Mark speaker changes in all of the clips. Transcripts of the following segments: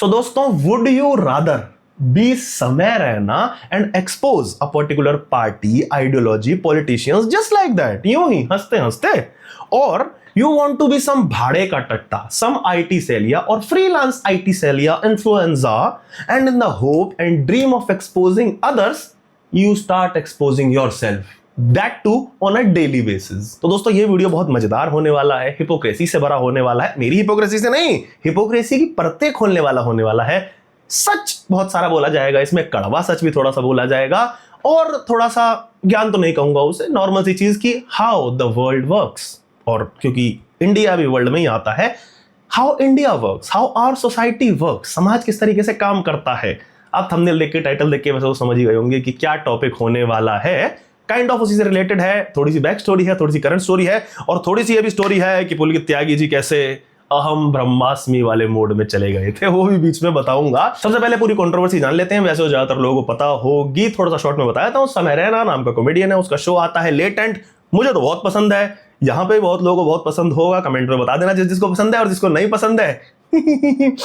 Speaker 1: सो दोस्तों, would you rather be समय Raina and expose a particular party, ideology, politicians just like that, यूं ही हंसते हंसते, और you want to be some भाड़े का टट्टा, some IT Celia or freelance IT Celia influencer, and in the hope and dream of exposing others, you start exposing yourself. That too on a daily basis. तो दोस्तों, ये video बहुत मजेदार होने वाला है, हिपोक्रेसी से भरा होने वाला है, मेरी हिपोक्रेसी से नहीं, हिपोक्रेसी की परतें खोलने वाला होने वाला है। सच बहुत सारा बोला जाएगा इसमें, कड़वा सच भी थोड़ा सा बोला जाएगा, और थोड़ा सा ज्ञान तो नहीं कहूंगा उसे, नॉर्मल सी चीज की हाउ द वर्ल्ड वर्क्स, और क्योंकि इंडिया भी वर्ल्ड में ही आता है, how India works, how our society works, समाज किस तरीके से काम करता है। आप थंबनेल देख के, टाइटल देख के वैसे तो समझ ही गए होंगे कि क्या टॉपिक होने वाला है। काइंड ऑफ उसी से रिलेटेड है, थोड़ी सी बैक स्टोरी है, थोड़ी सी करंट स्टोरी है, और थोड़ी सी ये भी स्टोरी है कि पुलकित त्यागी जी कैसे अहम ब्रह्मास्मि वाले मोड में चले गए थे, वो भी बीच में बताऊंगा। सबसे पहले पूरी कंट्रोवर्सी जान लेते हैं। वैसे ज्यादातर लोगों को पता होगी, थोड़ा सा शॉर्ट में बताया था। समय रैना नाम का कॉमेडियन है, उसका शो आता है लेट एंड, मुझे तो बहुत पसंद है, यहां पे बहुत लोगों को बहुत पसंद होगा, कमेंट में बता देना जिसको पसंद है और जिसको नहीं पसंद है।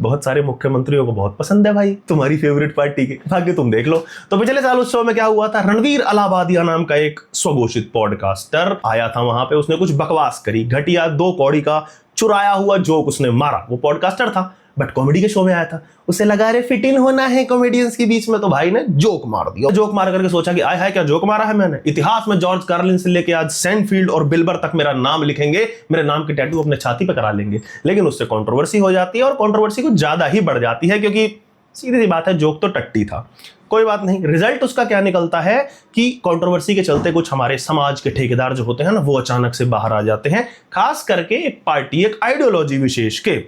Speaker 1: बहुत सारे मुख्यमंत्रियों को बहुत पसंद है भाई तुम्हारी फेवरेट पार्टी के, बाकी तुम देख लो। तो पिछले साल उस शो में क्या हुआ था, रणवीर अलाहाबादिया नाम का एक स्वघोषित पॉडकास्टर आया था वहां पे, उसने कुछ बकवास करी, घटिया 2 कौड़ी का चुराया हुआ जोक उसने मारा। वो पॉडकास्टर था बट कॉमेडी के शो में आया था, उसे लगा रे फिट इन होना है कॉमेडियंस के बीच में, तो भाई ने जोक मार दिया। जोक मार करके सोचा कि आय हाय क्या जोक मारा है मैंने, इतिहास में जॉर्ज कार्लिन से लेके आज सैनफील्ड और बिल्बर तक मेरा नाम लिखेंगे, मेरे नाम की टैटू अपने छाती पे करा लेंगे। लेकिन उससे कंट्रोवर्सी हो जाती है, और कंट्रोवर्सी कुछ ज्यादा ही बढ़ जाती है, क्योंकि सीधी सी बात है जोक तो टट्टी था। कोई बात नहीं, रिजल्ट उसका क्या निकलता है कि कंट्रोवर्सी के चलते कुछ हमारे समाज के ठेकेदार जो होते हैं ना, वो अचानक से बाहर आ जाते हैं, खास करके एक पार्टी, एक आइडियोलॉजी विशेष के।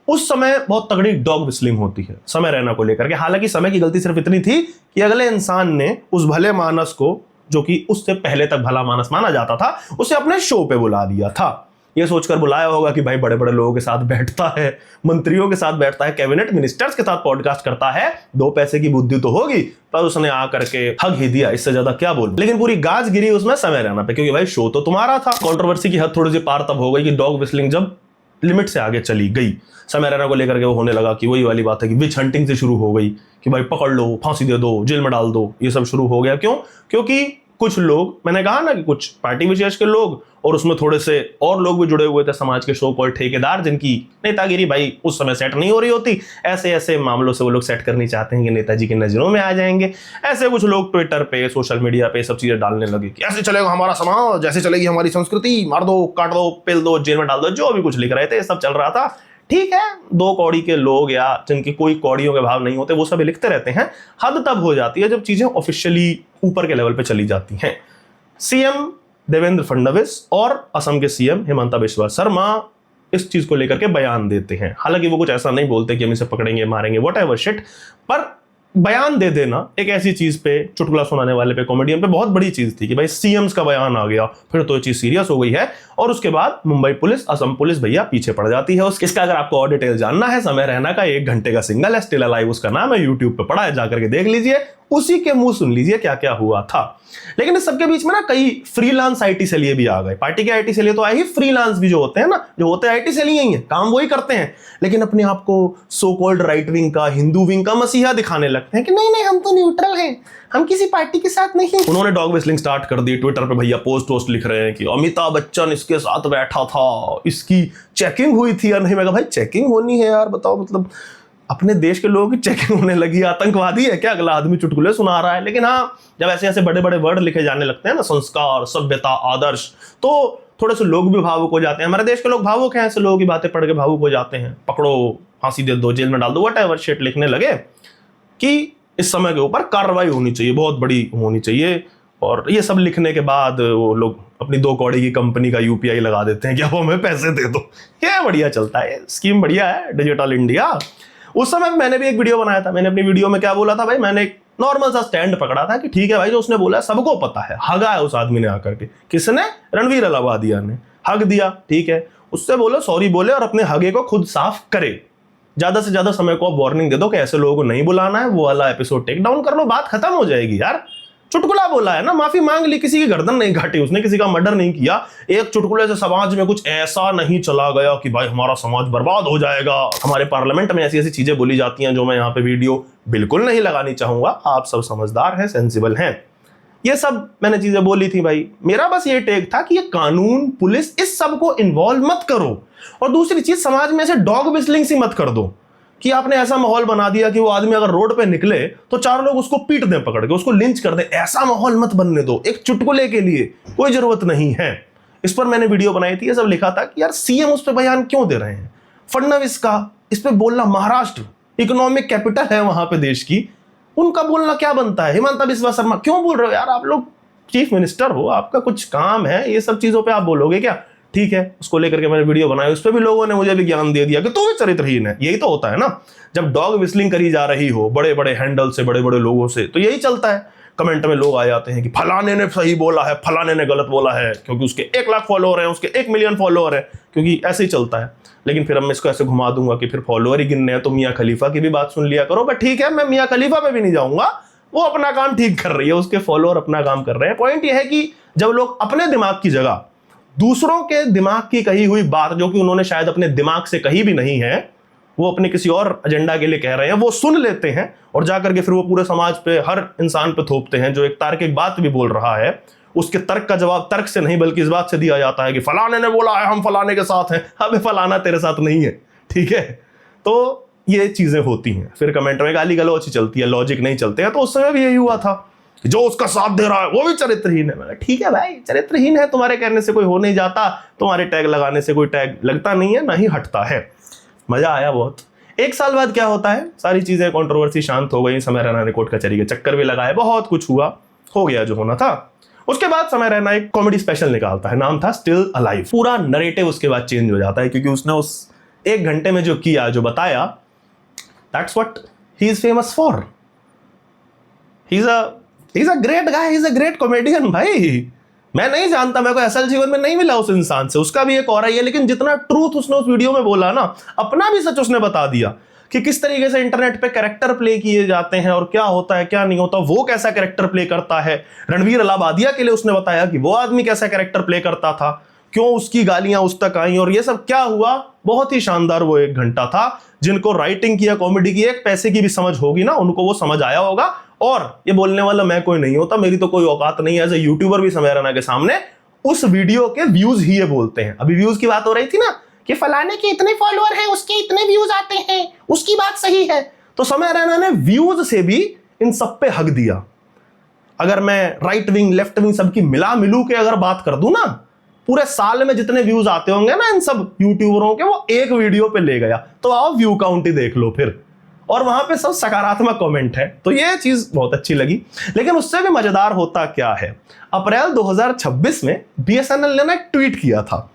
Speaker 1: उस समय बहुत तगड़ी डॉग विस्लिंग होती है समय रैना को लेकर के। हालांकि समय की गलती सिर्फ इतनी थी कि अगले इंसान ने उस भले मानस को, जो कि उससे पहले तक भला मानस माना जाता था, उसे अपने शो पे बुला दिया था। ये सोचकर बुलाया होगा कि भाई बड़े बड़े लोगों के साथ बैठता है, मंत्रियों के साथ बैठता है, कैबिनेट मिनिस्टर्स के साथ पॉडकास्ट करता है, 2 पैसे की बुद्धि तो होगी, पर उसने आकर के हक ही दिया, इससे ज्यादा क्या बोलूं। लेकिन पूरी गाज गिरी उसमें समय रैना पे, क्योंकि भाई शो तो तुम्हारा था। कंट्रोवर्सी की हद थोड़ी सी पार तब हो गई कि डॉग विस्लिंग जब लिमिट से आगे चली गई, समय रैना को लेकर के वो होने लगा कि वही वाली बात है कि विच हंटिंग से शुरू हो गई कि भाई पकड़ लो, फांसी दे दो, जेल में डाल दो, ये सब शुरू हो गया। क्यों? क्योंकि कुछ लोग, मैंने कहा ना कि कुछ पार्टी विशेष के लोग, और उसमें थोड़े से और लोग भी जुड़े हुए थे समाज के, शो कॉल्ड ठेकेदार, जिनकी नेतागिरी भाई उस समय सेट नहीं हो रही होती। ऐसे ऐसे मामलों से वो लोग सेट करनी चाहते हैं कि नेताजी की नजरों में आ जाएंगे। ऐसे कुछ लोग ट्विटर पे, सोशल मीडिया पे सब चीजें डालने लगे कि ऐसे चलेगा हमारा समाज, जैसे चलेगी हमारी संस्कृति, मार दो, काट दो, पिल दो, जेल में डाल दो, जो भी कुछ लिख रहे थे ये सब चल रहा था। ठीक है, 2 कौड़ी के लोग या जिनके कोई कौड़ियों के भाव नहीं होते, वो सब लिखते रहते हैं। हद तब हो जाती है जब चीजें ऑफिशियली ऊपर के लेवल पे चली जाती हैं। सीएम देवेंद्र फडणवीस और असम के सीएम हिमंता बिस्वा शर्मा इस चीज को लेकर के बयान देते हैं। हालांकि वो कुछ ऐसा नहीं बोलते कि हम इसे पकड़ेंगे, मारेंगे, व्हाटएवर शिट, पर बयान दे देना एक ऐसी चीज पे, चुटकुला सुनाने वाले पे, कॉमेडियन पे बहुत बड़ी चीज थी कि भाई सीएम्स का बयान आ गया, फिर तो ये चीज सीरियस हो गई है। और उसके बाद मुंबई पुलिस, असम पुलिस भैया पीछे पड़ जाती है। इसका अगर आपको और डिटेल जानना है, समय रैना का 1 घंटे का सिंगल है, स्टिल अलाइव उसका नाम है, यूट्यूब पे पड़ा है, जाकर के देख लीजिए, उसी के मुंह सुन लीजिए क्या क्या हुआ था। लेकिन इस सबके बीच में ना कई फ्रीलांस आईटी सेलिए भी आ गए। पार्टी के आईटी सेलिए तो आए ही, फ्रीलांस भी जो होते हैं ना, जो होते हैं आईटी सेलिए ही हैं, काम वही करते हैं, लेकिन अपने आप को सो कॉल्ड राइट विंग का, हिंदू विंग का मसीहा दिखाने लगते हैं कि नहीं नहीं हम तो न्यूट्रल हैं, हम किसी पार्टी के साथ नहीं। उन्होंने डॉग विस्लिंग स्टार्ट कर दी। ट्विटर पे भैया पोस्ट लिख रहे हैं कि अमिताभ बच्चन इसके साथ बैठा था, इसकी चेकिंग हुई थी या नहीं। मैं कहा भाई चेकिंग होनी है यार, बताओ, मतलब अपने देश के लोगों की चेकिंग होने लगी, आतंकवादी है क्या अगला आदमी चुटकुले सुना रहा है। लेकिन हाँ, जब ऐसे ऐसे बड़े बड़े वर्ड लिखे जाने लगते हैं ना, संस्कार, सभ्यता, आदर्श, तो थोड़े से लोग भी भावुक हो जाते हैं। हमारे देश के लोग भावुक हैं, ऐसे लोगों की बातें पढ़ के भावुक हो जाते हैं, पकड़ो, फांसी दे दो, जेल में डाल दो, व्हाटएवर शिट लिखने लगे कि इस समय के ऊपर कार्रवाई होनी चाहिए, बहुत बड़ी होनी चाहिए। और ये सब लिखने के बाद वो लोग अपनी 2 कौड़ी की कंपनी का यूपीआई लगा देते हैं कि अब हमें पैसे दे दो। ये बढ़िया चलता है, स्कीम बढ़िया है, डिजिटल इंडिया। उस समय मैंने भी एक वीडियो बनाया था। मैंने अपनी वीडियो में क्या बोला था भाई, मैंने एक नॉर्मल सा स्टैंड पकड़ा था कि ठीक है भाई, जो उसने बोला सबको पता है, हगा है उस आदमी ने आकर के। किसने? रणवीर अलाहाबादिया ने हग दिया, ठीक है, उससे बोलो सॉरी बोले और अपने हगे को खुद साफ करे। ज्यादा से ज्यादा समय को आप वार्निंग दे दो कि ऐसे लोगों को नहीं बुलाना है, वो वाला एपिसोड टेक डाउन कर लो, बात खत्म हो जाएगी यार। चुटकुला बोला है ना, माफी मांग ली, किसी की गर्दन नहीं काटी उसने, किसी का मर्डर नहीं किया। एक चुटकुले से समाज में कुछ ऐसा नहीं चला गया कि भाई हमारा समाज बर्बाद हो जाएगा। हमारे पार्लियामेंट में ऐसी ऐसी चीजें बोली जाती हैं जो मैं यहाँ पे वीडियो बिल्कुल नहीं लगानी चाहूंगा। आप सब समझदार हैं, सेंसिबल हैं, ये सब मैंने चीजें बोली थी भाई। मेरा बस ये टेक था कि ये कानून, पुलिस, इस सब को इन्वॉल्व मत करो। और दूसरी चीज, समाज में ऐसे डॉग विस्लिंग सी मत कर दो कि आपने ऐसा माहौल बना दिया कि वो आदमी अगर रोड पे निकले तो चार लोग उसको पीट दें पकड़ के, उसको लिंच कर दें। ऐसा माहौल मत बनने दो एक चुटकुले के लिए, कोई जरूरत नहीं है। इस पर मैंने वीडियो बनाई थी, ये सब लिखा था कि यार सीएम उस पर बयान क्यों दे रहे हैं, फडणवीस का इस पे बोलना, महाराष्ट्र इकोनॉमिक कैपिटल है वहां पे देश की, उनका बोलना क्या बनता है। हिमंता बिस्वा शर्मा क्यों बोल रहे हो यार, आप लोग चीफ मिनिस्टर हो, आपका कुछ काम है, ये सब चीजों पे आप बोलोगे क्या। ठीक है, उसको लेकर के मैंने वीडियो बनाई, उस पर भी लोगों ने मुझे भी ज्ञान दे दिया कि तू भी चरित्रहीन है। यही तो होता है ना, जब डॉग विस्लिंग करी जा रही हो बड़े बड़े हैंडल से, बड़े बड़े लोगों से, तो यही चलता है। कमेंट में लोग आ जाते हैं कि फलाने ने सही बोला है, फलाने ने गलत बोला है, क्योंकि उसके 1 लाख फॉलोअर हैं, उसके 1 मिलियन फॉलोअर है, क्योंकि ऐसे ही चलता है। लेकिन फिर अब मैं इसको ऐसे घुमा दूंगा कि फिर फॉलोअर ही गिनने हैं तो मियां खलीफा की भी बात सुन लिया करो। बट ठीक है, मैं मियां खलीफा पे भी नहीं जाऊंगा, वो अपना काम ठीक कर रही है, उसके फॉलोअर अपना काम कर रहे हैं। पॉइंट यह है कि जब लोग अपने दिमाग की जगह दूसरों के दिमाग की कही हुई बात, जो कि उन्होंने शायद अपने दिमाग से कही भी नहीं है, वो अपने किसी और एजेंडा के लिए कह रहे हैं, वो सुन लेते हैं और जाकर के फिर वो पूरे समाज पे, हर इंसान पे थोपते हैं जो एक तार्किक बात भी बोल रहा है। उसके तर्क का जवाब तर्क से नहीं बल्कि इस बात से दिया जाता है कि फलाने ने बोला है, हम फलाने के साथ हैं। अबे फलाना तेरे साथ नहीं है, ठीक है। तो ये चीजें होती हैं, फिर कमेंट में गाली गलौच चलती है, लॉजिक नहीं चलते हैं। तो उस समय भी यही हुआ था, जो उसका साथ दे रहा है वो भी चरित्रहीन है। मैंने ठीक है भाई, चरित्रहीन है, तुम्हारे कहने से कोई हो नहीं जाता, तुम्हारे टैग लगाने से कोई टैग लगता नहीं है, ना ही हटता है। मजा आया बहुत। 1 साल बाद क्या होता है, सारी चीजें, कंट्रोवर्सी शांत हो गई, समय रैना ने कोर्ट कचहरी के चक्कर भी लगाए, बहुत कुछ हुआ, हो गया जो होना था। उसके बाद समय रैना एक कॉमेडी स्पेशल निकालता है, नाम था स्टिल अलाइव। पूरा नरेटिव उसके बाद चेंज हो जाता है, क्योंकि उसने उस 1 घंटे में जो किया, जो बताया, that's what he is famous for. He's a great guy, he's a great comedian भाई। मैं नहीं जानता, मेरे को असल जीवन में नहीं मिला उस इंसान से, उसका भी एक और ही है, लेकिन जितना ट्रूथ उसने उस वीडियो में बोला ना, अपना भी सच उसने बता दिया कि किस तरीके से इंटरनेट पे कैरेक्टर प्ले किए जाते हैं और क्या होता है क्या नहीं होता, वो कैसा कैरेक्टर प्ले करता है। रणवीर अलाहाबादिया के लिए उसने बताया कि वो आदमी कैसा कैरेक्टर प्ले करता था, क्यों उसकी गालियां उस तक आई और ये सब क्या हुआ। बहुत ही शानदार वो 1 घंटा था। जिनको राइटिंग की या कॉमेडी की 1 पैसे की भी समझ होगी ना, उनको वो समझ आया होगा। और ये बोलने वाला मैं कोई नहीं होता, मेरी तो कोई औकात नहीं है एज ए यूट्यूबर भी समय रैना के सामने। उस वीडियो के व्यूज ही ये बोलते हैं। अभी व्यूज की बात हो रही थी ना कि फलाने के इतने फॉलोअर हैं, उसके इतने व्यूज आते हैं, उसकी बात सही है। तो समय रैना ने व्यूज से भी इन सब पे हक दिया। अगर मैं राइट विंग लेफ्ट विंग सबकी मिलू के अगर बात कर दूं ना, पूरे साल में जितने व्यूज आते होंगे ना इन सब यूट्यूबरों के, वो एक वीडियो पे ले गया। तो आओ व्यू काउंट ही देख लो फिर, और वहां पे सब सकारात्मक कमेंट है। तो ये चीज बहुत अच्छी लगी। लेकिन उससे भी मजेदार होता क्या है, अप्रैल 2026 में बीएसएनएल ने एक ट्वीट किया था,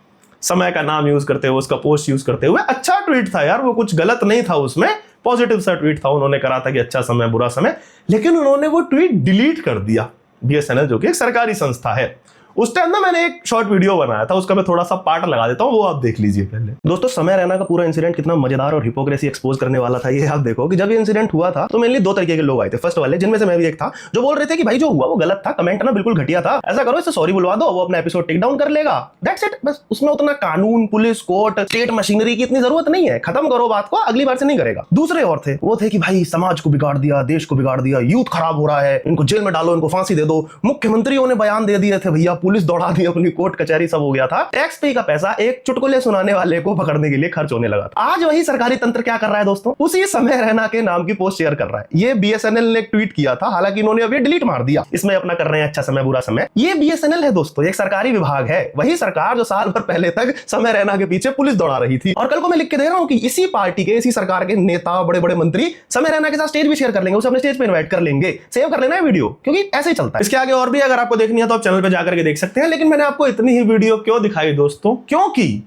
Speaker 1: समय का नाम यूज करते हुए, उसका पोस्ट यूज करते हुए। अच्छा ट्वीट था यार, वो कुछ गलत नहीं था, उसमें पॉजिटिव सा ट्वीट था। उन्होंने करा था कि अच्छा समय बुरा समय, लेकिन उन्होंने वो ट्वीट डिलीट कर दिया। बीएसएनएल जो कि एक सरकारी संस्था है, उस टाइम ना मैंने एक शॉर्ट वीडियो बनाया था, उसका मैं थोड़ा सा पार्ट लगा देता हूं, वो आप देख लीजिए पहले। दोस्तों, समय रैना का पूरा इंसिडेंट कितना मजेदार और हिपोक्रेसी एक्सपोज करने वाला था, ये आप देखो कि जब ये इंसिडेंट हुआ था तो मेनली 2 तरीके के लोग आए थे। फर्स्ट वाले, जिनमें से मैं भी एक था, जो बोल रहे थे कि भाई जो हुआ वो गलत था, कमेंट ना बिल्कुल घटिया था, ऐसा करो इससे सॉरी बुलवा दो, वो अपना एपिसोड टेक डाउन कर लेगा, दैट्स इट। बस उसमें उतना कानून, पुलिस, कोर्ट, स्टेट मशीनरी की इतनी जरूरत नहीं है, खत्म करो बात को, अगली बार से नहीं करेगा। दूसरे और थे, वो थे कि भाई समाज को बिगाड़ दिया, देश को बिगाड़ दिया, यूथ खराब हो रहा है, इनको जेल में डालो, इनको फांसी दे दो। मुख्यमंत्रियों ने बयान दे दिए थे, भैया पुलिस दौड़ा दी, अपनी कोर्ट कचहरी सब हो गया था। टैक्स पे का पैसा एक चुटकुले सुनाने वाले को पकड़ने के लिए खर्च होने लगा था। आज वही सरकारी तंत्र क्या कर रहा है दोस्तों, उसी समय रैना के नाम की पोस्ट शेयर कर रहा है। ये बीएसएनएल ने एक ट्वीट किया था, हालांकि इन्होंने अभी डिलीट मार दिया। इसमें अपना कर रहे हैं अच्छा समय बुरा समय। ये बीएसएनएल है दोस्तों, एक सरकारी विभाग है, वही सरकार जो साल भर पहले तक समय रैना के पीछे पुलिस दौड़ा रही थी। और कल को मैं लिख के दे रहा हूं कि इसी पार्टी के, इसी सरकार के नेता, बड़े बड़े मंत्री समय रैना के साथ स्टेज भी शेयर कर लेंगे, उसे अपने स्टेज पे इन्वाइट कर लेंगे। सेव कर लेना है वीडियो, क्योंकि ऐसे ही चलता है। इसके आगे और भी अगर आपको देखनी है तो आप चैनल पे जाकर के देख सकते हैं। लेकिन मैंने आपको इतनी ही वीडियो क्यों दिखाई दोस्तों, क्योंकि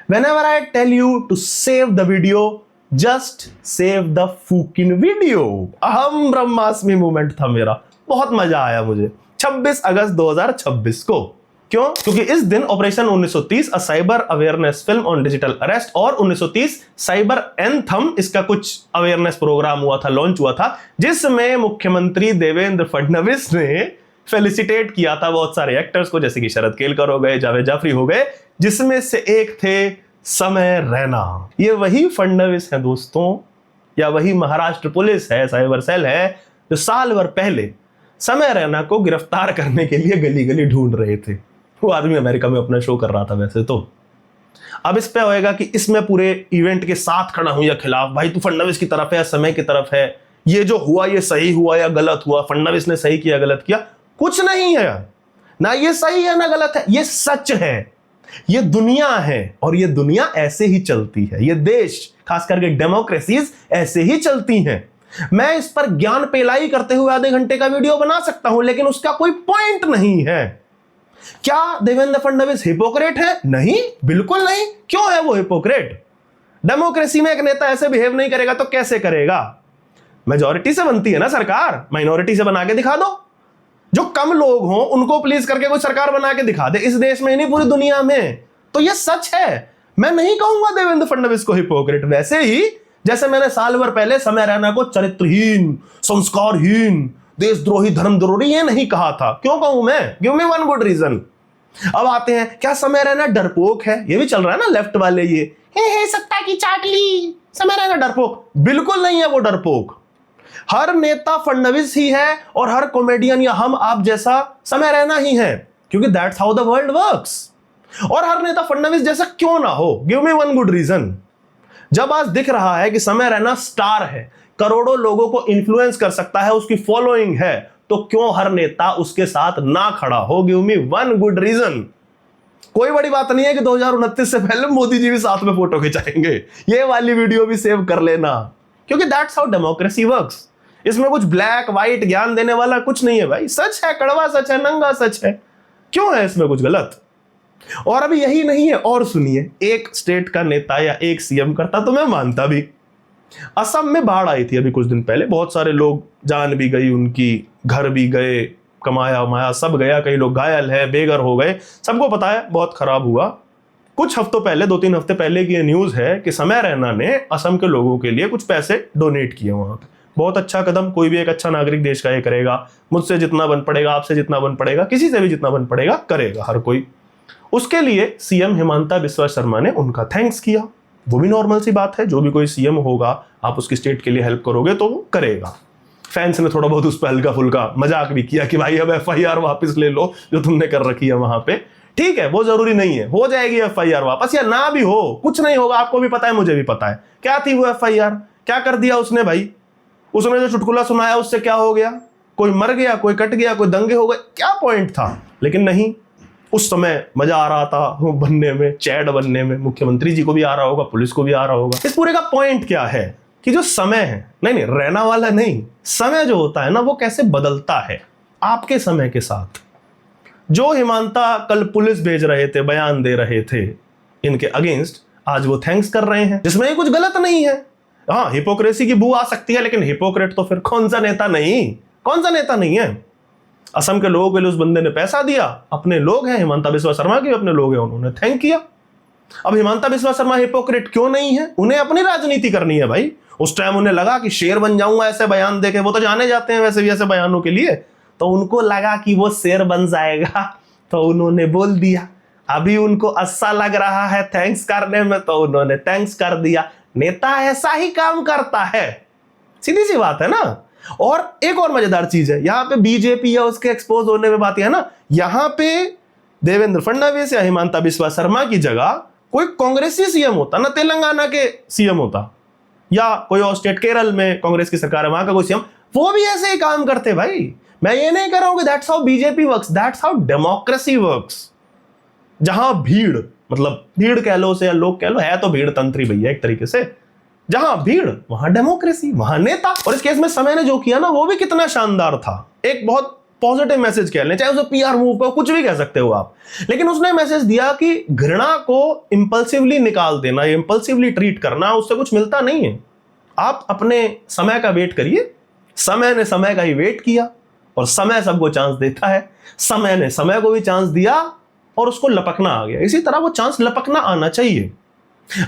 Speaker 1: whenever I tell you to save the video, just save the fucking video। अहम ब्रह्मास्मि मूवमेंट था मेरा, बहुत मजा आया मुझे 26 अगस्त 2026 को। क्यों? क्योंकि इस दिन operation 1930 a cyber awareness film on digital arrest और 1930 साइबर एंथम, इसका कुछ अवेयरनेस प्रोग्राम हुआ था, लॉन्च हुआ था, जिसमें मुख्यमंत्री देवेंद्र फडणवीस ने फेलिसिटेट किया था बहुत सारे एक्टर्स को, जैसे कि शरद केलकर हो गए, जावेद जाफरी हो गए, जिसमें से एक थे समय रैना। ये वही फडणवीस है दोस्तों, या वही महाराष्ट्र पुलिस है, साइबर सेल है, जो साल भर पहले समय रैना को गिरफ्तार करने के लिए गली गली ढूंढ रहे थे। वो आदमी अमेरिका में अपना शो कर रहा था वैसे तो। अब इस पे होएगा कि इसमें पूरे इवेंट के साथ खड़ा हूं या खिलाफ, भाई तू फडणवीस की तरफ है या समय की तरफ है, ये जो हुआ ये सही हुआ या गलत हुआ, फडणवीस ने सही किया गलत किया, कुछ नहीं है ना, ये सही है ना गलत है, ये सच है, ये दुनिया है और ये दुनिया ऐसे ही चलती है, ये देश खास करके डेमोक्रेसीज ऐसे ही चलती हैं। मैं इस पर ज्ञान पेलाई करते हुए आधे घंटे का वीडियो बना सकता हूं, लेकिन उसका कोई पॉइंट नहीं है। क्या देवेंद्र फडणवीस हिपोक्रेट है? नहीं, बिल्कुल नहीं। क्यों है वो हिपोक्रेट? डेमोक्रेसी में एक नेता ऐसे बिहेव नहीं करेगा तो कैसे करेगा? मेजॉरिटी से बनती है ना सरकार, माइनॉरिटी से बना के दिखा दो। जो कम लोग हों उनको प्लीज करके कोई सरकार बना के दिखा दे, इस देश में नहीं पूरी दुनिया में। तो ये सच है। मैं नहीं कहूंगा देवेंद्र फडणवीस को हिपोक्रेट, वैसे ही जैसे मैंने साल भर पहले समय रैना को चरित्रहीन, संस्कारहीन, देशद्रोही, धर्मद्रोही ये नहीं कहा था। क्यों कहूं मैं? Give me one good reason. अब आते हैं, क्या समय रैना डरपोक है? ये भी चल रहा है ना लेफ्ट वाले, ये हे सत्ता की चाटली, समय रैना डरपोक। बिल्कुल नहीं है वो डरपोक। हर नेता फडणवीस ही है और हर कॉमेडियन या हम आप जैसा समय रैना ही है, क्योंकि that's how the world works. और हर नेता फडणवीस जैसा क्यों ना हो? Give me one good reason. जब आज दिख रहा है कि समय रैना स्टार है, करोड़ों लोगों को इन्फ्लुएंस कर सकता है, उसकी फॉलोइंग है, तो क्यों हर नेता उसके साथ ना खड़ा हो? Give me one good reason. कोई बड़ी बात नहीं है कि 2029 से पहले मोदी जी भी साथ में फोटो खिंचाएंगे, ये वाली वीडियो भी सेव कर लेना, क्योंकि दैट्स हाउ डेमोक्रेसी वर्क्स। इसमें कुछ ब्लैक व्हाइट ज्ञान देने वाला कुछ नहीं है भाई, सच है, कड़वा सच है, नंगा सच है। क्यों है इसमें कुछ गलत? और अभी यही नहीं है, और सुनिए, एक स्टेट का नेता या एक सीएम करता तो मैं मानता भी। असम में बाढ़ आई थी अभी कुछ दिन पहले, बहुत सारे लोग, जान भी गई उनकी, घर भी गए, कमाया माया सब गया, कई लोग घायल है, बेघर हो गए, सबको पता है, बहुत खराब हुआ। कुछ हफ्तों पहले, 2-3 हफ्ते पहले की ये न्यूज है कि समय रैना ने असम के लोगों के लिए कुछ पैसे डोनेट किए वहां पे। बहुत अच्छा कदम, कोई भी एक अच्छा नागरिक देश का ये करेगा। मुझसे जितना बन पड़ेगा, आपसे जितना बन पड़ेगा, किसी से भी जितना बन पड़ेगा करेगा हर कोई। उसके लिए सीएम हिमंता बिस्वा शर्मा ने उनका थैंक्स किया। वो भी नॉर्मल सी बात है, जो भी कोई सीएम होगा, आप उसकी स्टेट के लिए हेल्प करोगे तो वो करेगा। फैंस ने थोड़ा बहुत उस पर हल्का फुल्का मजाक भी किया कि भाई अब एफआईआर वापस ले लो जो तुमने कर रखी है वहां पे। ठीक है, वो जरूरी नहीं है, हो जाएगी एफआईआर वापस या ना भी हो, कुछ नहीं होगा, आपको भी पता है, मुझे भी पता है। क्या थी वो एफआईआर? क्या कर दिया उसने भाई? उसने जो चुटकुला सुनाया उससे क्या हो गया? कोई मर गया, कोई कट गया, कोई दंगे हो गए, क्या पॉइंट था? लेकिन नहीं, उस समय मजा आ रहा था वो बनने में, चैट बनने में, मुख्यमंत्री जी को भी आ रहा होगा, पुलिस को भी आ रहा होगा। इस पूरे का पॉइंट क्या है कि जो समय है, नहीं रहना वाला नहीं, समय जो होता है ना, वो कैसे बदलता है आपके समय के साथ। जो हिमंता कल पुलिस भेज रहे थे, बयान दे रहे थे इनके अगेंस्ट, आज वो थैंक्स कर रहे हैं, जिसमें कुछ गलत नहीं है। हाँ, हिपोक्रेसी की बू आ सकती है, लेकिन हिपोक्रेट तो फिर कौन सा नेता नहीं, कौन सा नेता नहीं है? असम के लोगों के लिए उस बंदे ने पैसा दिया, अपने लोग हैं, हिमंता बिस्वा शर्मा के अपने लोग हैं, उन्होंने थैंक किया। अब हिमंता बिस्वा शर्मा हिपोक्रेट क्यों नहीं है? उन्हें अपनी राजनीति करनी है भाई। उस टाइम उन्हें लगा कि शेर बन जाऊंगा ऐसे बयान देके, वो तो जाने जाते हैं वैसे भी ऐसे बयानों के लिए, तो उनको लगा कि वो शेर बन जाएगा तो उन्होंने बोल दिया। अभी उनको अच्छा लग रहा है थैंक्स करने में, तो उन्होंने थैंक्स कर दिया। नेता ऐसा ही काम करता है, सीधी सी बात है ना। और एक और मजेदार चीज है, यहां पे बीजेपी या उसके एक्सपोज होने में बात है ना, यहां पे देवेंद्र फडणवीस या हिमंता बिस्वा शर्मा की जगह कोई कांग्रेसी सीएम होता ना, तेलंगाना के सीएम होता, या कोई और स्टेट, केरल में कांग्रेस की सरकार है वहां का कोई सीएम, वो भी ऐसे ही काम करते भाई। मैं ये नहीं कह रहा हूं कि that's how BJP works, that's how democracy works. जहां भीड़, मतलब भीड़ कह लो से या लोग कह लो, है तो भीड़ तंत्री भैया एक तरीके से, जहां भीड़ वहां डेमोक्रेसी, वहां नेता। और इस केस में समय ने जो किया ना, वो भी कितना शानदार था। एक बहुत पॉजिटिव मैसेज कह लें, चाहे उसे पीआर मूव को कुछ भी कह सकते हो आप, लेकिन उसने मैसेज दिया कि घृणा को इंपल्सिवली निकाल देना, इंपल्सिवली ट्रीट करना, उससे कुछ मिलता नहीं है। आप अपने समय का वेट करिए। समय ने समय का ही वेट किया और समय सबको चांस देता है। समय ने समय को भी चांस दिया और उसको लपकना आ गया। इसी तरह वो चांस लपकना आना चाहिए।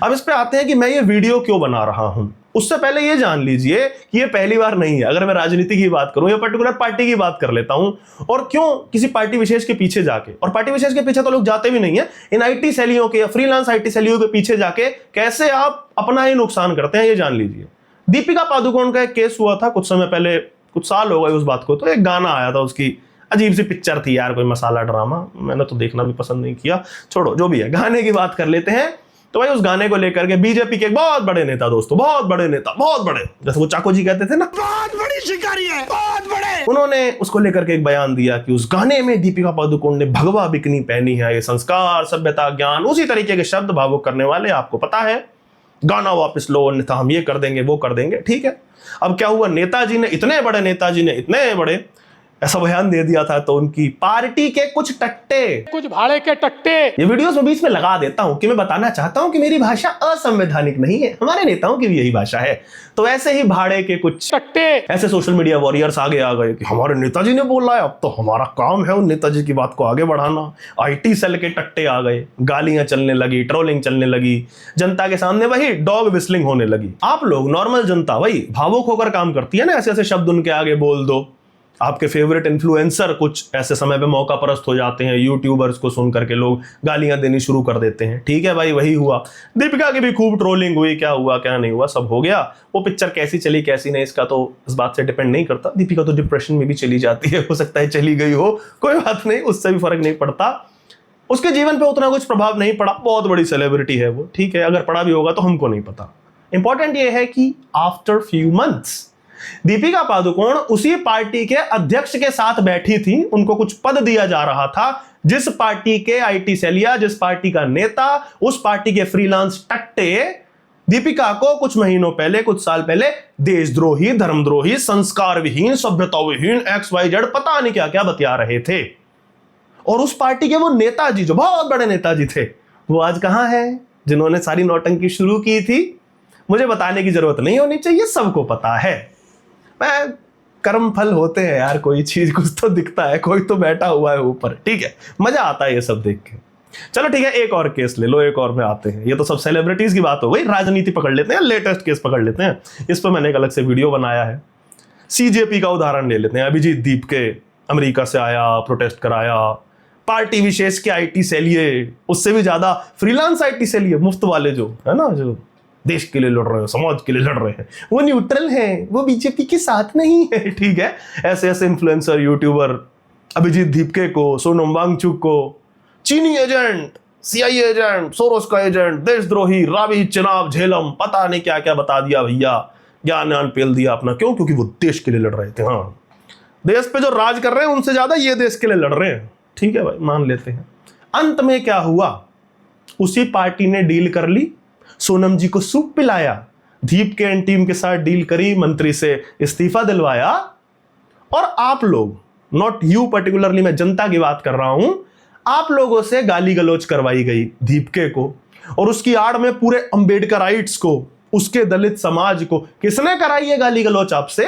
Speaker 1: अब इस पे आते हैं कि मैं ये वीडियो क्यों बना रहा हूं। उससे पहले ये जान लीजिए कि ये पहली बार नहीं है। अगर मैं राजनीति की बात करूं या पर्टिकुलर पार्टी की बात कर लेता हूं, और क्यों किसी पार्टी विशेष के पीछे जाके, और पार्टी विशेष के पीछे तो लोग जाते भी नहीं है, इन आईटी सैलियों के या फ्रीलांस आईटी सैलियों के पीछे जाके कैसे आप अपना ही नुकसान करते हैं, ये जान लीजिए। दीपिका पादुकोण का एक केस हुआ था कुछ समय पहले, कुछ साल हो गए उस बात को, तो एक गाना आया था उसकी, अजीब सी पिक्चर थी यार, कोई मसाला ड्रामा, मैंने तो देखना भी पसंद नहीं किया, छोड़ो जो भी है। गाने की बात कर लेते हैं, तो भाई उस गाने को लेकर के बीजेपी के एक बहुत बड़े नेता, दोस्तों बहुत बड़े नेता, बहुत बड़े, जैसे वो चाको जी कहते थे ना, बहुत बड़ी शिकारी है, बहुत बड़े, उन्होंने उसको लेकर के एक बयान दिया कि उस गाने में दीपिका पादुकोण ने भगवा बिकनी पहनी है, ये संस्कार, सभ्यता, ज्ञान, उसी तरीके के शब्द भावुक करने वाले, आपको पता है, गाना वापस लो अन्यथा हम ये कर देंगे वो कर देंगे। ठीक है, अब क्या हुआ, नेताजी ने, इतने बड़े नेताजी ने इतने बड़े ऐसा बयान दे दिया था, तो उनकी पार्टी के कुछ टट्टे, कुछ भाड़े के टट्टे, ये वीडियोस में बीच में लगा देता हूं कि मैं बताना चाहता हूं कि मेरी भाषा असंवैधानिक नहीं है, हमारे नेताओं की भी यही भाषा है। तो ऐसे ही भाड़े के कुछ टट्टे, ऐसे सोशल मीडिया वॉरियर्स आगे आ गए कि हमारे नेताजी ने बोला है, अब तो हमारा काम है उन नेताजी की बात को आगे बढ़ाना। आईटी सेल के टट्टे आ गए, गालियां चलने लगी, ट्रोलिंग चलने लगी, जनता के सामने वही डॉग विस्लिंग होने लगी। आप लोग नॉर्मल जनता वही भावुक होकर काम करती है ना, ऐसे ऐसे शब्द उनके आगे बोल दो। आपके फेवरेट इन्फ्लुएंसर कुछ ऐसे समय पे मौका परस्त हो जाते हैं, यूट्यूबर्स को सुन करके लोग गालियां देनी शुरू कर देते हैं। ठीक है भाई, वही हुआ, दीपिका की भी खूब ट्रोलिंग हुई, क्या हुआ क्या नहीं हुआ सब हो गया। वो पिक्चर कैसी चली कैसी नहीं, इसका तो इस बात से डिपेंड नहीं करता। दीपिका तो डिप्रेशन में भी चली जाती है, हो सकता है चली गई हो, कोई बात नहीं, उससे भी फर्क नहीं पड़ता, उसके जीवन पे उतना कुछ प्रभाव नहीं पड़ा, बहुत बड़ी सेलिब्रिटी है वो। ठीक है, अगर पड़ा भी होगा तो हमको नहीं पता। इंपॉर्टेंट ये है कि after few months Deepika Padukone उसी पार्टी के अध्यक्ष के साथ बैठी थी, उनको कुछ पद दिया जा रहा था, जिस पार्टी के आईटी सेलिया, जिस पार्टी का नेता, उस पार्टी के फ्रीलांस टट्टे दीपिका को कुछ महीनों पहले, कुछ साल पहले देशद्रोही, धर्मद्रोही, संस्कार विहीन, सभ्यता विहीन, XYZ पता नहीं क्या क्या बतिया रहे थे। और उस पार्टी के वो नेताजी, जो बहुत बड़े नेताजी थे, वो आज कहां है, जिन्होंने सारी नौटंकी शुरू की थी। मुझे बताने की जरूरत नहीं होनी चाहिए, सबको पता है। मैं कर्म फल होते हैं यार, कोई चीज कुछ तो दिखता है, कोई तो बैठा हुआ है ऊपर। ठीक है, मजा आता है ये सब देख के। चलो ठीक है, एक और केस ले लो, एक और में आते हैं। ये तो सब सेलिब्रिटीज की बात हो गई, राजनीति पकड़ लेते हैं, लेटेस्ट केस पकड़ लेते हैं, इस पर मैंने एक अलग से वीडियो बनाया है। सीजेपी का उदाहरण ले लेते हैं। अभिजीत दीप के अमेरिका से आया, प्रोटेस्ट कराया, पार्टी विशेष के आईटी सेलिए, उससे भी ज्यादा फ्रीलांस आईटी सेलिए, मुफ्त वाले जो है ना, जो देश के लिए लड़ रहे हैं, समाज के लिए लड़ रहे हैं, वो न्यूट्रल हैं, वो बीजेपी के साथ नहीं है। ठीक है, ऐसे ऐसे इन्फ्लुएंसर, यूट्यूबर अभिजीत दीपके को, सोनम वांगचुक को चीनी एजेंट, CIA एजेंट, सोरोस का एजेंट, देशद्रोही, रावी, चुनाव, झेलम, पता नहीं क्या क्या बता दिया भैया, ज्ञान पेल दिया अपना। क्यों? क्योंकि वो देश के लिए लड़ रहे थे। हाँ, देश पे जो राज कर रहे हैं उनसे ज्यादा ये देश के लिए लड़ रहे हैं। ठीक है भाई, मान लेते हैं। अंत में क्या हुआ, उसी पार्टी ने डील कर ली, सोनम जी को सूप पिलाया, दीप के एंड टीम के साथ डील करी, मंत्री से इस्तीफा दिलवाया, और आप लोग, नॉट यू पर्टिकुलरली, मैं जनता की बात कर रहा हूं, आप लोगों से गाली गलौज करवाई गई दीपके को, और उसकी आड़ में पूरे अंबेडकराइट्स को, उसके दलित समाज को किसने कराई है गाली गलौज आपसे?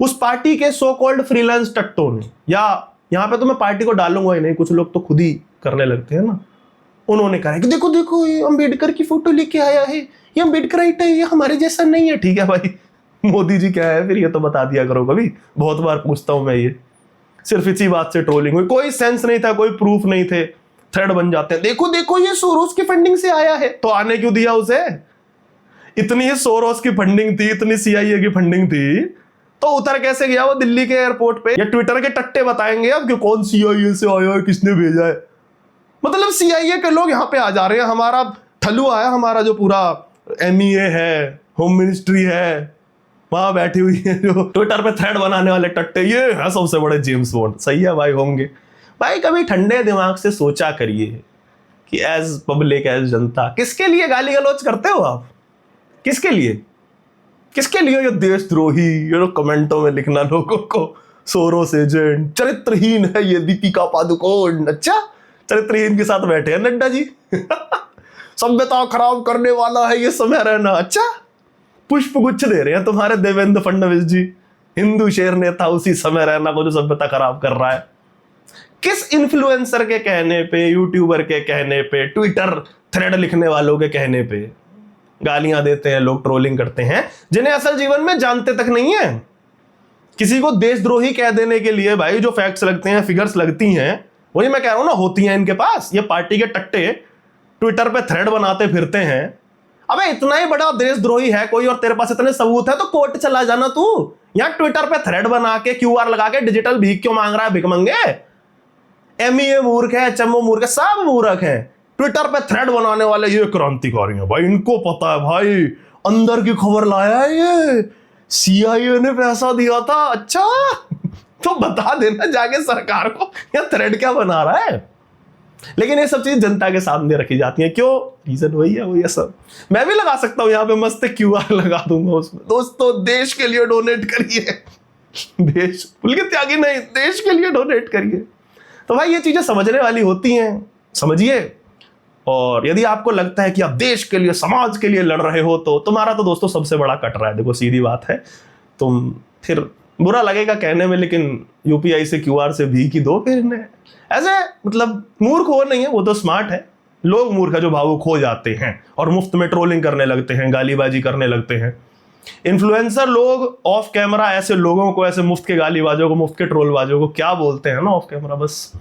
Speaker 1: उस पार्टी के सो कॉल्ड फ्रीलांस टट्टों ने। या यहां पे तो मैं पार्टी को डालूंगा ही नहीं, कुछ लोग तो खुद ही करने लगते हैं ना। उन्होंने कहा कि देखो देखो ये अंबेडकर की फोटो लेके आया है, ये अंबेडकराइट है, ये हमारे जैसा नहीं है। ठीक है भाई, मोदी जी क्या है फिर, ये तो बता दिया करो कभी, बहुत बार पूछता हूं मैं ये। सिर्फ इसी बात से ट्रोलिंग हुई, कोई सेंस नहीं था, कोई प्रूफ नहीं थे, थ्रेड बन जाते हैं, देखो देखो ये सोरोस की फंडिंग से आया है। तो आने क्यों दिया उसे? इतनी सोरोस की फंडिंग थी, इतनी CIA की फंडिंग थी, तो उतर कैसे गया वो दिल्ली के एयरपोर्ट पे? या ट्विटर के टट्टे बताएंगे अब कि कौन CIA से आया है, किसने भेजा है? मतलब CIA के लोग यहाँ पे आ जा रहे हैं, हमारा थलू आया, हमारा जो पूरा MEA है, होम मिनिस्ट्री है, वहां बैठी हुई है जो ट्विटर पे थ्रेड बनाने वाले टट्टे, ये है सबसे बड़े जेम्स बॉन्ड। सही है भाई, होंगे भाई। कभी ठंडे दिमाग से सोचा करिए कि एज पब्लिक, एज जनता, किसके लिए गाली गलौज करते हो आप? किसके लिए? किसके लिए ये देशद्रोही, ये लोग कमेंटों में लिखना लोगों को, सोरोस एजेंट, चरित्रहीन है ये दीपिका पादुकोण। अच्छा, चरित्रहीन के साथ बैठे हैं नड्डा जी। सभ्यता खराब करने वाला है ये समय रहना। अच्छा, पुष्प गुच्छ दे रहे हैं तुम्हारे देवेंद्र फडणवीस जी, हिंदू शेर नेता, उसी समय रहना को जो सभ्यता खराब कर रहा है। किस इन्फ्लुएंसर के कहने पे, यूट्यूबर के कहने पे, ट्विटर थ्रेड लिखने वालों के कहने पे? गालियां देते हैं लोग, ट्रोलिंग करते हैं, जिन्हें असल जीवन में जानते तक नहीं है। किसी को देशद्रोही कह देने के लिए भाई जो फैक्ट्स लगते हैं, फिगर्स लगती हैं, वही मैं कह रहा हूं ना, होती हैं इनके पास। ये पार्टी के टट्टे ट्विटर पे थ्रेड बनाते फिरते हैं। अबे इतना ही बड़ा देशद्रोही है कोई और तेरे पास इतने सबूत है तो कोर्ट चला जाना तू। यहां ट्विटर पे थ्रेड बना के क्यूआर लगा के डिजिटल भीख क्यों मांग रहा है भिखमंगे? एमईए मूर्ख है, एचएमओ मूर्ख है, सब मूर्ख है। ट्विटर पे थ्रेड बनाने वाले ये क्रांतिकारी हैं भाई, इनको पता है भाई अंदर की खबर लाया है ये, सीआईए ने पैसा दिया था। अच्छा तो बता देना जाके सरकार को या थ्रेड क्या बना रहा है। लेकिन ये सब चीज जनता के सामने रखी जाती है, क्यों? रीजन वही है, वो ये सब मैं भी लगा सकता हूं, यहां पे मस्त क्यूआर लगा दूंगा उसमें, दोस्तों देश के लिए डोनेट करिए। देश पुल के त्यागी नहीं, देश के लिए डोनेट करिए। तो भाई ये चीजें समझने वाली होती हैं, समझिए। और यदि आपको लगता है कि आप देश के लिए, समाज के लिए लड़ रहे हो, तो तुम्हारा तो दोस्तों सबसे बड़ा कटरा है। देखो सीधी बात है, तुम फिर बुरा लगेगा कहने में, लेकिन यूपीआई से क्यूआर से भी की दो फिर इन्हें। ऐसे मतलब मूर्ख हो नहीं है, वो तो स्मार्ट है। लोग मूर्ख है जो भावुक हो जाते हैं और मुफ्त में ट्रोलिंग करने लगते हैं, गालीबाजी करने लगते हैं। इन्फ्लुएंसर लोग ऑफ कैमरा ऐसे लोगों को, ऐसे मुफ्त के गालीबाजों को, मुफ्त के ट्रोलबाजों को क्या बोलते हैं ना ऑफ कैमरा, बस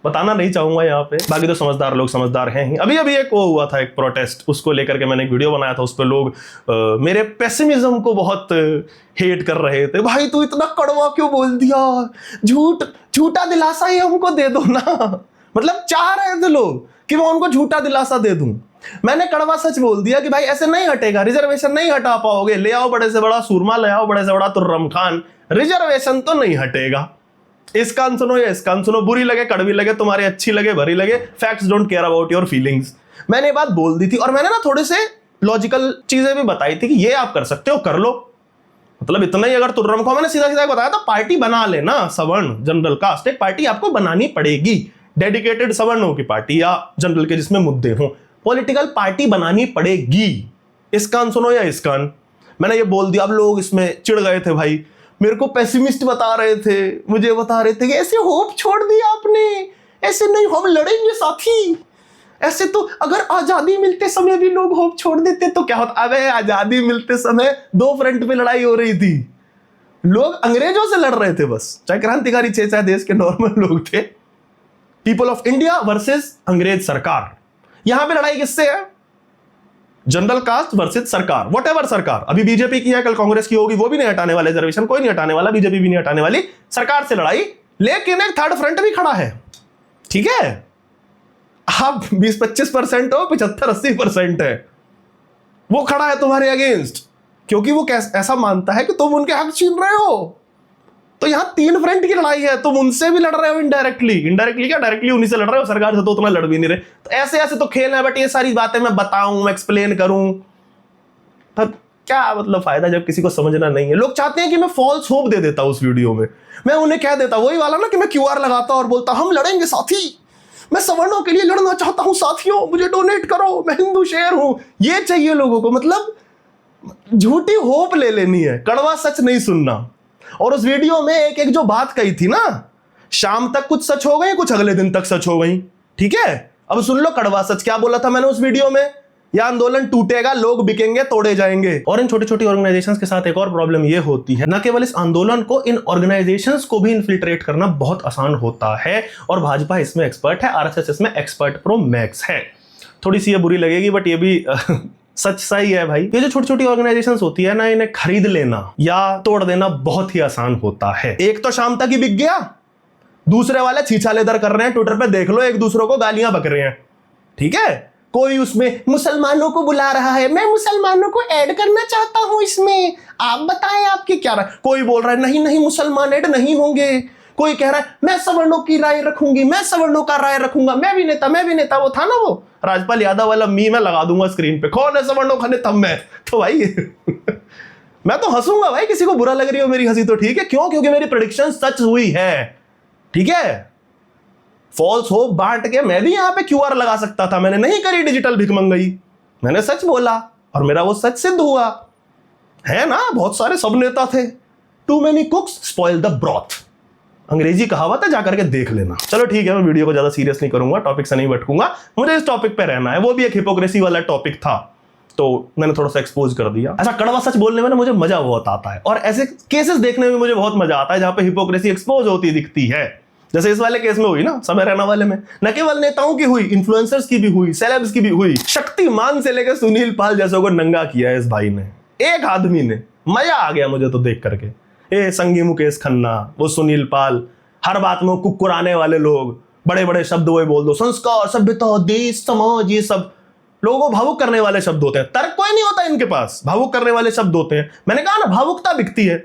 Speaker 1: बताना नहीं चाहूंगा यहाँ पे। बाकी तो समझदार लोग समझदार हैं ही। अभी एक वो हुआ था, एक प्रोटेस्ट, उसको लेकर के मैंने एक वीडियो बनाया था। उस पर लोग मेरे पेसिमिज्म को बहुत हेट कर रहे थे। भाई तू इतना कड़वा क्यों बोल दिया, झूठा दिलासा ही हमको दे दो ना। मतलब चाह रहे थे लोग कि मैं उनको झूठा दिलासा दे दूं। मैंने कड़वा सच बोल दिया कि भाई ऐसे नहीं हटेगा, रिजर्वेशन नहीं हटा पाओगे, ले आओ बड़े से बड़ा सूरमा, ले आओ बड़े से बड़ा तुर्रम खान, रिजर्वेशन तो नहीं हटेगा। इस कान सुनो या इस कान सुनो, बुरी लगे कड़वी लगे, तुम्हारी अच्छी लगे भरी लगे, facts don't care about your feelings. मैंने ये बात बोल दी थी और मैंने ना थोड़े से लॉजिकल चीजें भी बताई थी कि ये आप कर सकते हो, कर लो। मतलब इतना ही अगर तुर्रम को मैंने सीधा सीधा बताया था, पार्टी बना लेना, सवर्ण जनरल कास्ट एक पार्टी आपको बनानी पड़ेगी, डेडिकेटेड सवर्णों की पार्टी या जनरल के जिसमें मुद्दे हों, पॉलिटिकल पार्टी बनानी पड़ेगी। इस कान सुनो या इस कान, मैंने ये बोल दिया। अब लोग इसमें चिढ़ गए थे भाई, मेरे को पेसिमिस्ट बता रहे थे, मुझे बता रहे थे कि ऐसे होप छोड़ दिया आपने, ऐसे नहीं, हम लड़ेंगे साथी। ऐसे तो अगर आजादी मिलते समय भी लोग होप छोड़ देते तो क्या होता। अबे आजादी मिलते समय दो फ्रंट पे लड़ाई हो रही थी, लोग अंग्रेजों से लड़ रहे थे बस, चाहे क्रांतिकारी थे चाहे देश के नॉर्मल लोग थे। पीपल ऑफ इंडिया वर्सेस अंग्रेज सरकार। यहां पे लड़ाई किससे है? जनरल कास्ट वर्सेस सरकार, व्हाटएवर सरकार। अभी बीजेपी की है, कल कांग्रेस की होगी, वो भी नहीं हटाने वाले रिजर्वेशन, कोई नहीं हटाने वाला, बीजेपी भी नहीं हटाने वाली, सरकार से लड़ाई। लेकिन एक थर्ड फ्रंट भी खड़ा है, ठीक है? आप 20-25% हो, 75-80% है, वो खड़ा है तुम्हारे अगेंस्ट, क्योंकि वो ऐसा मानता है कि तुम उनके हक छीन रहे हो। तो यहां 3 फ्रंट की लड़ाई है, तुम उनसे भी लड़ रहे हो इनडायरेक्टली क्या डायरेक्टली उन्हीं से लड़ रहे हो, सरकार से तो उतना लड़ भी नहीं रहे। तो ऐसे ऐसे तो खेल है, बट ये सारी बातें मैं बताऊं, मैं एक्सप्लेन करूं, पर क्या मतलब फायदा जब किसी को समझना नहीं है। लोग चाहते हैं कि मैं फॉल्स होप दे देता उस वीडियो में, मैं उन्हें कह देता वही वाला ना कि मैं क्यूआर लगाता और बोलता हम लड़ेंगे साथी, मैं सवर्णों के लिए लड़ना चाहता हूं साथियों, मुझे डोनेट करो, मैं हिंदू शेर हूं। ये चाहिए लोगों को, मतलब झूठी होप ले लेनी है, कड़वा सच नहीं सुनना। और उस वीडियो में एक एक जो बात कही थी ना, शाम तक कुछ सच हो गई, कुछ अगले दिन तक सच हो गई, ठीक है? अब सुन लो कड़वा सच क्या बोला था मैंने उस वीडियो में। यह आंदोलन टूटेगा, लोग बिकेंगे, तोड़े जाएंगे। और इन छोटी छोटी ऑर्गेनाइजेशंस के साथ एक और प्रॉब्लम यह होती है, न केवल इस आंदोलन को, इन ऑर्गेनाइजेशंस को भी इन्फिल्ट्रेट करना बहुत आसान होता है। और भाजपा इसमें एक्सपर्ट है, आरएसएस इसमें एक्सपर्ट प्रो मैक्स है। थोड़ी सी ये बुरी लगेगी, बट ये भी सच सही है भाई। ये जो छोटी छोटी ऑर्गेनाइजेशंस होती है ना, इन्हें खरीद लेना या तोड़ देना बहुत ही आसान होता है। एक तो शाम तक ही बिक गया, दूसरे वाले छीछा लेदर कर रहे हैं, ट्विटर पे देख लो, एक दूसरे को गालियां बक रहे हैं, ठीक है? कोई उसमें मुसलमानों को बुला रहा है, मैं मुसलमानों को ऐड करना चाहता हूं इसमें, आप बताएं आपकी क्या राय। कोई बोल रहा है नहीं नहीं मुसलमान ऐड नहीं होंगे, कोई कह रहा है मैं सवर्णों की राय रखूंगी, मैं सवर्णों का राय रखूंगा, मैं भी नेता। वो था ना वो राजपाल यादव वाला मी, मैं लगा दूंगा स्क्रीन पे, कौन है सवर्णों का नेता? मैं तो भाई मैं तो हंसूंगा भाई, किसी को बुरा लग रही हो मेरी हंसी तो ठीक है, क्यों? क्योंकि मेरी प्रेडिक्शन सच हुई है, ठीक है? फॉल्स होप बांट के मैं भी यहां पे क्यूआर लगा सकता था, मैंने नहीं करी डिजिटल भिखमंगई, मैंने सच बोला और मेरा वो सच सिद्ध हुआ है ना। बहुत सारे सब नेता थे, too many cooks spoil the broth, अंग्रेजी कहावत है, जाकर के देख लेना। चलो ठीक है, मैं वीडियो को ज्यादा सीरियस नहीं करूंगा, टॉपिक से नहीं भटकूंगा, मुझे इस टॉपिक पे रहना है। वो भी एक हिपोक्रेसी वाला टॉपिक था, तो मैंने थोड़ा सा एक्सपोज कर दिया। ऐसा कड़वा सच बोलने में ना मुझे मजा बहुत आता है, और ऐसे केसेस देखने में मुझे बहुत मजा आता है जहां पे हिपोक्रेसी एक्सपोज होती दिखती है, जैसे इस वाले केस में हुई ना, समय रैना वाले में। न केवल नेताओं की हुई, इन्फ्लुएंसर्स की भी हुई, सेलेब्स की भी हुई। शक्तिमान से लेकर सुनील पाल जैसों को नंगा किया है इस भाई ने, एक आदमी ने। मजा आ गया मुझे तो देख करके। ए संगी मुकेश खन्ना, वो सुनील पाल, हर बात में कुकुराने वाले लोग, बड़े बड़े शब्द वो बोल दो, संस्कार, सभ्यता, देश, समाज, ये सब लोगों को भावुक करने वाले शब्द होते हैं। तर्क कोई नहीं होता इनके पास, भावुक करने वाले शब्द होते हैं। मैंने कहा ना, भावुकता बिकती है।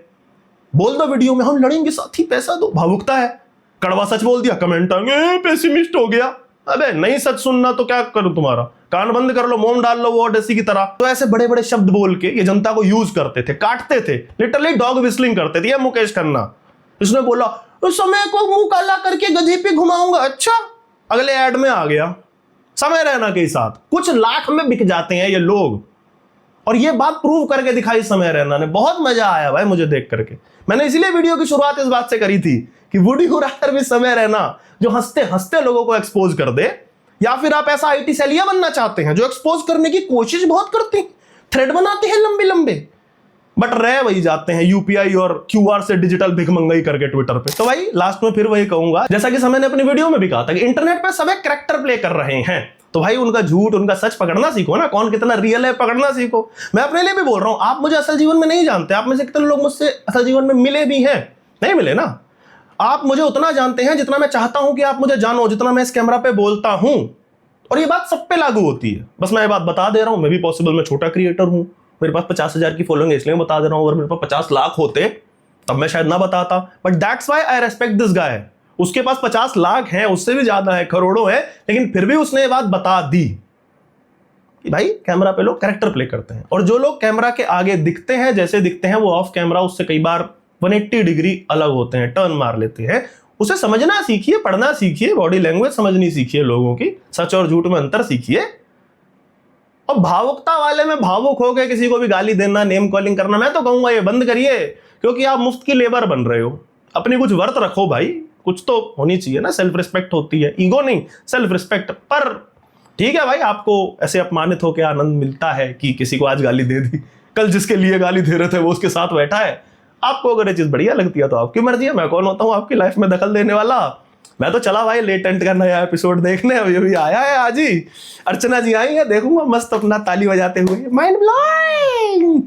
Speaker 1: बोल दो वीडियो में, हम लड़ेंगे साथी, पैसा दो, भावुकता है। कड़वा सच बोल दिया, कमेंट आएंगे पेसिमिस्ट हो गया। अबे नहीं सच सुनना तो क्या करूं तुम्हारा, कान बंद कर लो, मोम डाल लो वो ओडेसी की तरह। तो ऐसे बड़े बड़े शब्द बोल के ये जनता को यूज करते थे, काटते थे, लिटरली डॉग विस्लिंग करते थे। ये मुकेश खन्ना, इसने बोला समय को मुंह काला करके गधे पे घुमाऊंगा। अच्छा, अगले ऐड में आ गया समय रैना के साथ। कुछ लाख में बिक जाते हैं ये लोग, और ये बात प्रूव करके दिखाई समय रैना ने। बहुत मजा आया भाई मुझे देख करके। मैंने इसीलिए वीडियो की शुरुआत इस बात से करी थी कि वुडी हुरायर भी समय रैना जो हंसते हंसते लोगों को एक्सपोज कर दे, या फिर आप ऐसा आईटी सेलिया बनना चाहते हैं जो एक्सपोज करने की कोशिश बहुत करते हैं, थ्रेड बनाते हैं लंबे लंबे, बट रह वही जाते हैं यूपीआई और क्यूआर से डिजिटल भिखमंगाई करके ट्विटर पे। तो भाई लास्ट में फिर वही कहूंगा, जैसा कि समय ने अपनी वीडियो में भी कहा था कि इंटरनेट पे सब एक कैरेक्टर प्ले कर रहे हैं, तो भाई उनका झूठ, उनका सच पकड़ना सीखो ना, कौन कितना रियल है पकड़ना सीखो। मैं अपने लिए भी बोल रहा हूं, आप मुझे असल जीवन में नहीं जानते, आप में से कितने लोग मुझसे असल जीवन में मिले भी हैं? नहीं मिले ना। आप मुझे उतना जानते हैं जितना मैं चाहता हूं कि आप मुझे जानो, जितना मैं इस कैमरा पे बोलता हूं, और ये बात सब पे लागू होती है। बस मैं ये बात बता दे रहा हूं, मैं भी पॉसिबल में छोटा क्रिएटर हूं, मेरे पास 50,000 की फॉलोइंग है इसलिए बता दे रहा हूं। अगर मेरे पास 50 लाख होते तब मैं शायद ना बताता, but that's why I respect this guy. उसके पास 50 लाख है, उससे भी ज्यादा है, करोड़ों है, लेकिन फिर भी उसने ये बात बता दी कि भाई कैमरा पे लोग कैरेक्टर प्ले करते हैं, और जो लोग कैमरा के आगे दिखते हैं, जैसे दिखते हैं, वो ऑफ कैमरा उससे कई बार 180 डिग्री अलग होते हैं, टर्न मार लेते हैं। उसे समझना सीखिए, पढ़ना सीखिए, बॉडी लैंग्वेज समझनी सीखिए, लोगों की सच और झूठ में अंतर सीखिए। और भावुकता वाले में भावुक हो गए, किसी को भी गाली देना, नेम कॉलिंग करना, मैं तो कहूंगा ये बंद करिए, क्योंकि आप मुफ्त की लेबर बन रहे हो। अपनी कुछ वर्थ रखो भाई, कुछ तो होनी चाहिए ना, सेल्फ रिस्पेक्ट होती है, ईगो नहीं, सेल्फ रिस्पेक्ट। पर ठीक है भाई, आपको ऐसे अपमानित होकर आनंद मिलता है कि किसी को आज गाली दे दी, कल जिसके लिए गाली दे रहे थे वो उसके साथ बैठा है। आपको अगर ये चीज बढ़िया लगती है तो आपकी मर्जी है, मैं कौन होता हूं आपकी लाइफ में दखल देने वाला। मैं तो चला भाई लेटेंट का नया एपिसोड देखने, अभी अभी आया है आज ही। अर्चना जी आई है, देखूंगा मस्त अपना ताली बजाते हुए, माइंड ब्लोइंग।